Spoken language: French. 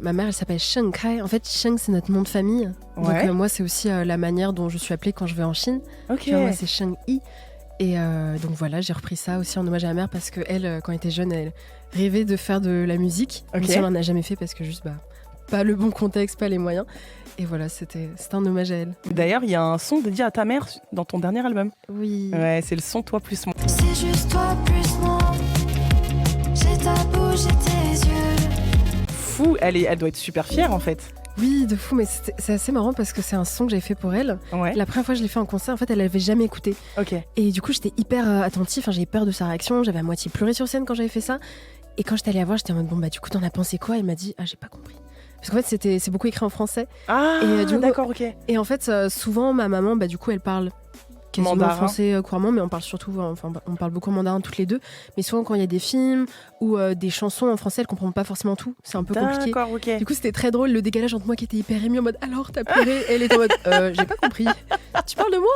Ma mère, elle s'appelle Sheng Kai. En fait, Sheng, c'est notre nom de famille. Ouais. Donc, moi, c'est aussi la manière dont je suis appelée quand je vais en Chine. Ok. Tu vois, moi, c'est Sheng Yi. Et donc voilà, j'ai repris ça aussi en hommage à ma mère parce qu'elle, quand elle était jeune, elle rêvait de faire de la musique. Ok. Même si elle n'en a jamais fait parce que juste, pas le bon contexte, pas les moyens. Et voilà, c'était un hommage à elle. D'ailleurs, il y a un son dédié à ta mère dans ton dernier album. Oui. Ouais, c'est le son Toi plus moi. C'est juste toi plus moi. J'ai ta bouche et tes yeux. Fou, elle doit être super fière en fait. Oui, de fou, mais c'est assez marrant parce que c'est un son que j'avais fait pour elle. Ouais. La première fois que je l'ai fait en concert, en fait, elle l'avait jamais écouté. Ok. Et du coup, j'étais hyper attentive, j'avais peur de sa réaction, j'avais à moitié pleuré sur scène quand j'avais fait ça. Et quand j'étais allée la voir, j'étais en mode, du coup, t'en as pensé quoi? Elle m'a dit, j'ai pas compris. Parce qu'en fait, c'est beaucoup écrit en français. Ah, Et, du coup, d'accord, ok. Et en fait, souvent, ma maman, du coup, elle parle quasiment Mandarin. français couramment, mais on parle surtout, on parle beaucoup en mandarin toutes les deux. Mais souvent, quand il y a des films ou des chansons en français, elle comprend pas forcément tout. C'est un peu compliqué. D'accord, ok. Du coup, c'était très drôle le décalage entre moi qui était hyper émue en mode alors t'as pleuré, et elle était en mode j'ai pas compris. Tu parles de moi?